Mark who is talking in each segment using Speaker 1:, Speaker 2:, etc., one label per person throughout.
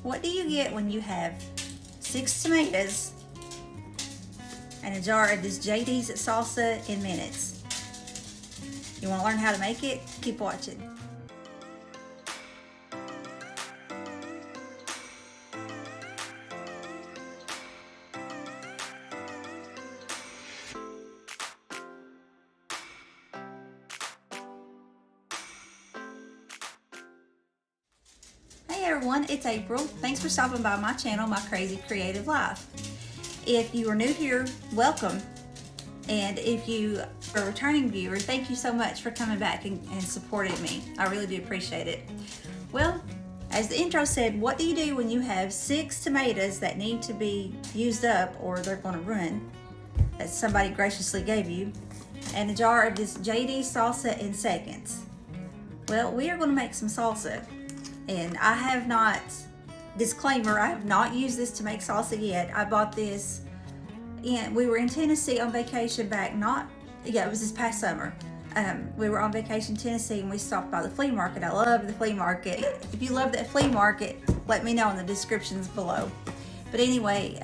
Speaker 1: What do you get when you have 6 tomatoes and a jar of this JD's salsa in minutes? You want to learn how to make it? Keep watching. Hey everyone, it's April. Thanks for stopping by my channel, My Crazy Creative Life. If you are new here, welcome. And if you are a returning viewer, thank you so much for coming back and supporting me. I really do appreciate it. Well, as the intro said, what do you do when you have 6 tomatoes that need to be used up or they're going to ruin, that somebody graciously gave you, and a jar of this JD salsa in seconds? Well, we are going to make some salsa. And I have not, disclaimer, I have not used this to make salsa yet. I bought this, we were in Tennessee on vacation back, it was this past summer. We were on vacation in Tennessee and we stopped by the flea market. I love the flea market. If you love that flea market, let me know in the descriptions below. But anyway,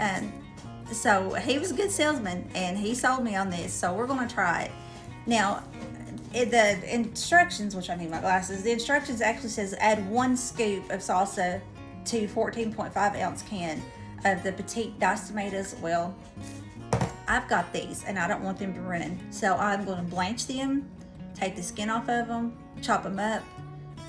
Speaker 1: so he was a good salesman and he sold me on this, so we're gonna try it. Now, the instructions, which I need my glasses, the instructions actually says add 1 scoop of salsa to 14.5 ounce can of the petite diced tomatoes. Well, I've got these and I don't want them to ruin, so I'm going to blanch them, take the skin off of them, chop them up,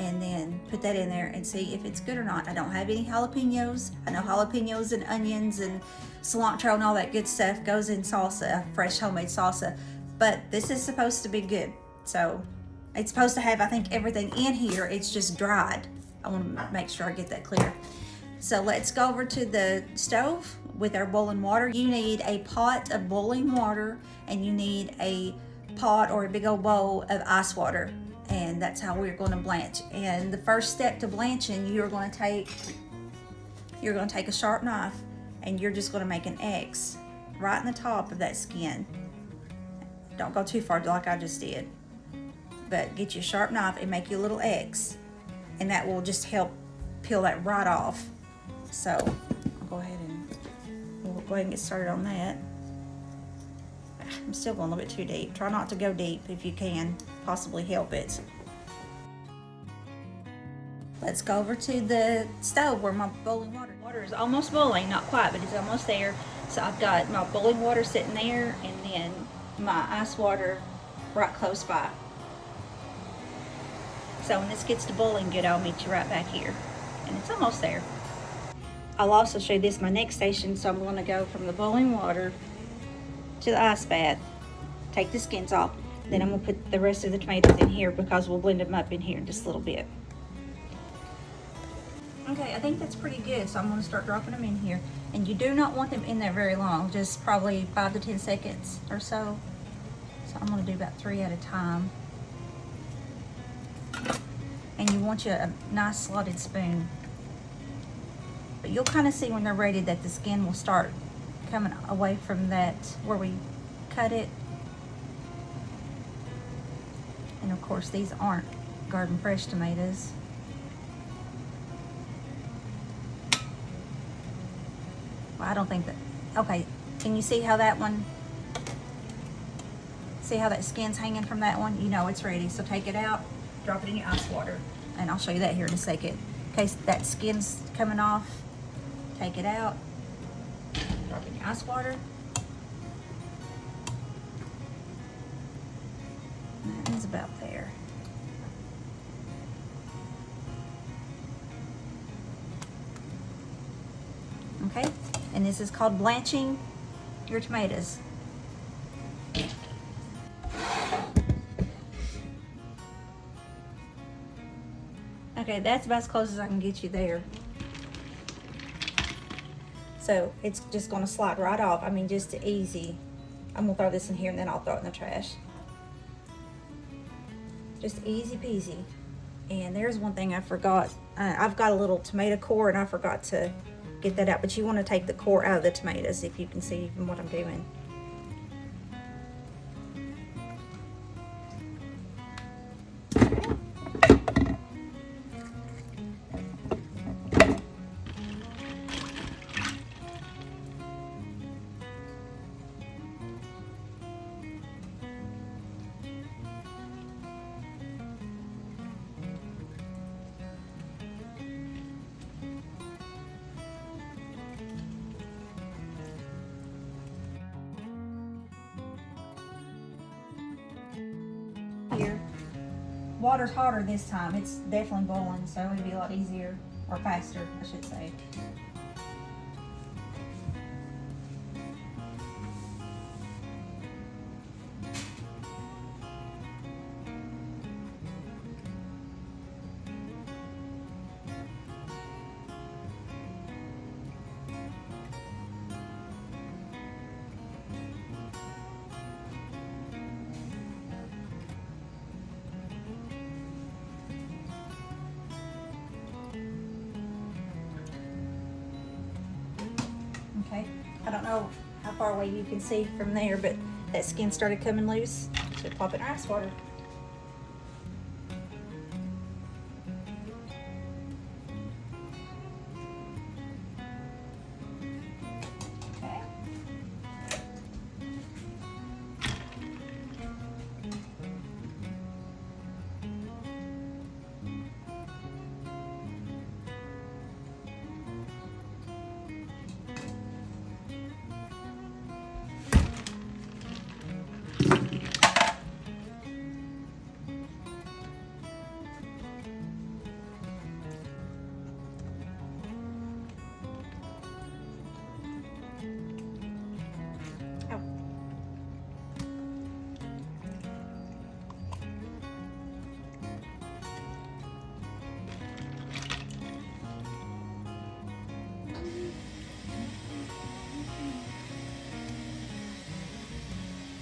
Speaker 1: and then put that in there and see if it's good or not. I don't have any jalapenos. I know jalapenos and onions and cilantro and all that good stuff goes in salsa, fresh homemade salsa, but this is supposed to be good. So it's supposed to have, I think, everything in here. It's just dried. I want to make sure I get that clear. So let's go over to the stove with our boiling water. You need a pot of boiling water and you need a pot or a big old bowl of ice water. And that's how we're going to blanch. And the first step to blanching, you're going to take a sharp knife and you're just going to make an X right in the top of that skin. Don't go too far like I just did. But get you a sharp knife and make you a little X, and that will just help peel that right off. So I'll go ahead and get started on that. I'm still going a little bit too deep. Try not to go deep if you can possibly help it. Let's go over to the stove where my boiling water is almost boiling, not quite, but it's almost there. So I've got my boiling water sitting there and then my ice water right close by. So when this gets to boiling good, I'll meet you right back here. And it's almost there. I'll also show you this, my next station. So I'm going to go from the boiling water to the ice bath, take the skins off. Then I'm going to put the rest of the tomatoes in here because we'll blend them up in here in just a little bit. Okay, I think that's pretty good. So I'm going to start dropping them in here. And you do not want them in there very long, just probably 5 to 10 seconds or so. So I'm going to do about 3 at a time. And you want you a nice slotted spoon. But you'll kind of see when they're ready that the skin will start coming away from that where we cut it. And of course these aren't garden fresh tomatoes. Well, I don't think that, okay, can you see how that one, see how that skin's hanging from that one? You know it's ready, so take it out. Drop it in your ice water, and I'll show you that here in a second. In case that skin's coming off, take it out, drop it in your ice water. And that is about there. Okay, and this is called blanching your tomatoes. Okay, that's about as close as I can get you there. So it's just going to slide right off. I mean, just easy. I'm going to throw this in here and then I'll throw it in the trash. Just easy peasy. And there's one thing I forgot. I've got a little tomato core and I forgot to get that out. But you want to take the core out of the tomatoes, if you can see even what I'm doing. water's hotter this time. It's definitely boiling, so it'll be a lot easier, or faster, I should say. Okay, I don't know how far away you can see from there, but that skin started coming loose. So pop it in ice water. Okay.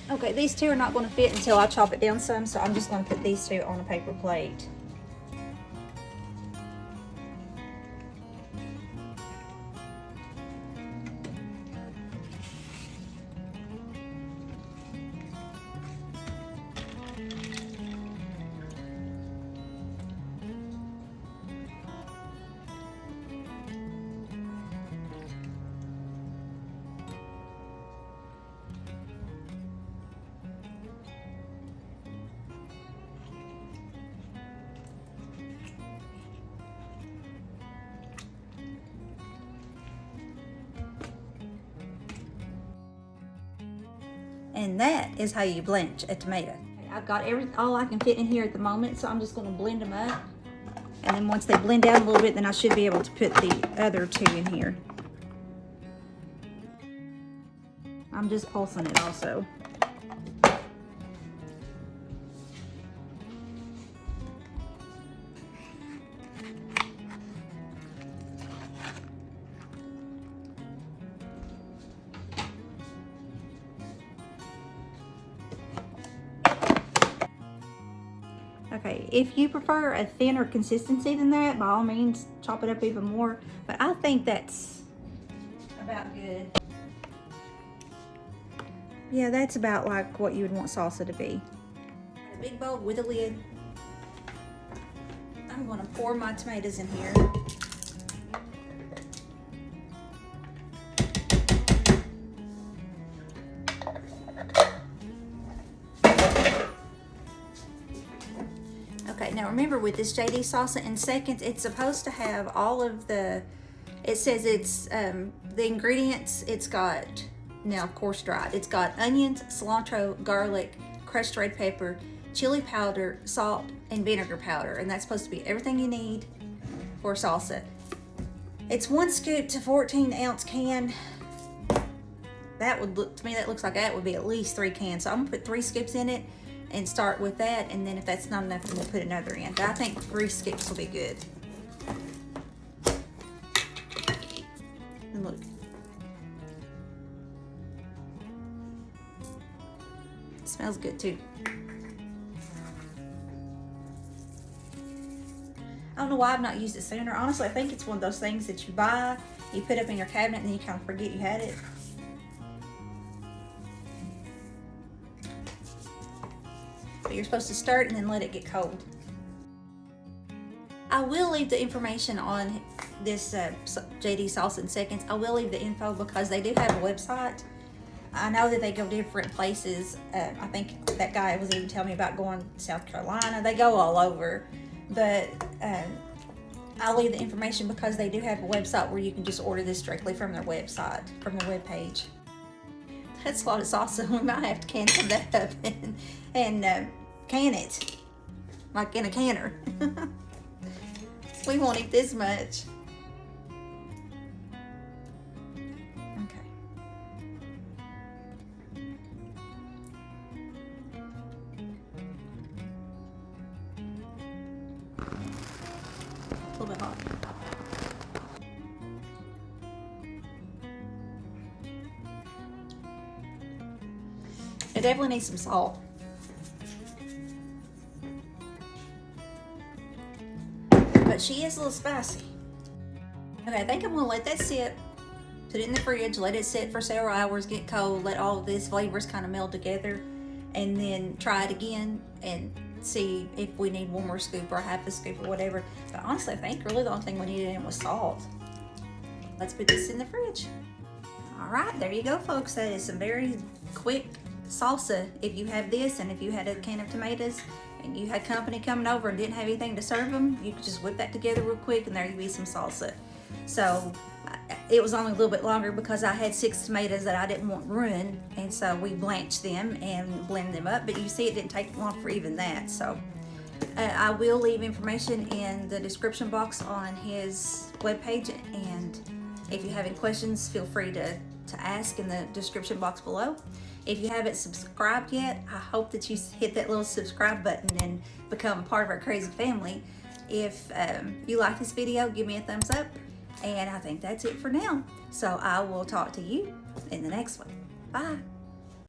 Speaker 1: Okay, these two are not going to fit until I chop it down some, so I'm just going to put these two on a paper plate. And that is how you blanch a tomato. I've got all I can fit in here at the moment, so I'm just going to blend them up. And then once they blend out a little bit, then I should be able to put the other two in here. I'm just pulsing it also. Okay, if you prefer a thinner consistency than that, by all means, chop it up even more. But I think that's about good. Yeah, that's about like what you would want salsa to be. A big bowl with a lid. I'm going to pour my tomatoes in here. Okay, now remember with this JD salsa in seconds, it's supposed to have all of the, it says it's, the ingredients, it's got, now of course dried, it's got onions, cilantro, garlic, crushed red pepper, chili powder, salt, and vinegar powder. And that's supposed to be everything you need for salsa. It's 1 scoop to 14-ounce can. That would look, to me that looks like that would be at least 3 cans. So I'm gonna put 3 scoops in it and start with that, and then if that's not enough, then we'll put another in. But I think 3 scoops will be good. And look. It smells good too. I don't know why I've not used it sooner. Honestly, I think it's one of those things that you buy, you put up in your cabinet, and then you kind of forget you had it. But you're supposed to stir it and then let it get cold. I will leave the information on this JD Salsa in seconds. I will leave the info because they do have a website. I know that they go different places. I think that guy was even telling me about going to South Carolina. They go all over. But I'll leave the information because they do have a website where you can just order this directly from their website, from their webpage. That's a lot of salsa. We might have to can some of that up and can it. like in a canner. We won't eat this much. Okay. A little bit hot. It definitely needs some salt. But she is a little spicy. Okay, I think I'm gonna let that sit. Put it in the fridge, let it sit for several hours, get cold, let all of these flavors kind of meld together, and then try it again and see if we need one more scoop or half a scoop or whatever. But honestly, I think really the only thing we needed in was salt. Let's put this in the fridge. All right, there you go, folks. That is some very quick salsa. If you have this and if you had a can of tomatoes and you had company coming over and didn't have anything to serve them, you could just whip that together real quick and there you be some salsa. So it was only a little bit longer because I had 6 tomatoes that I didn't want ruined, and so we blanched them and blended them up. But you see, it didn't take long for even that. So I will leave information in the description box on his webpage, and if you have any questions, feel free to ask in the description box below. If you haven't subscribed yet, I hope that you hit that little subscribe button and become a part of our crazy family. If you like this video, give me a thumbs up. And I think that's it for now. So I will talk to you in the next one. Bye.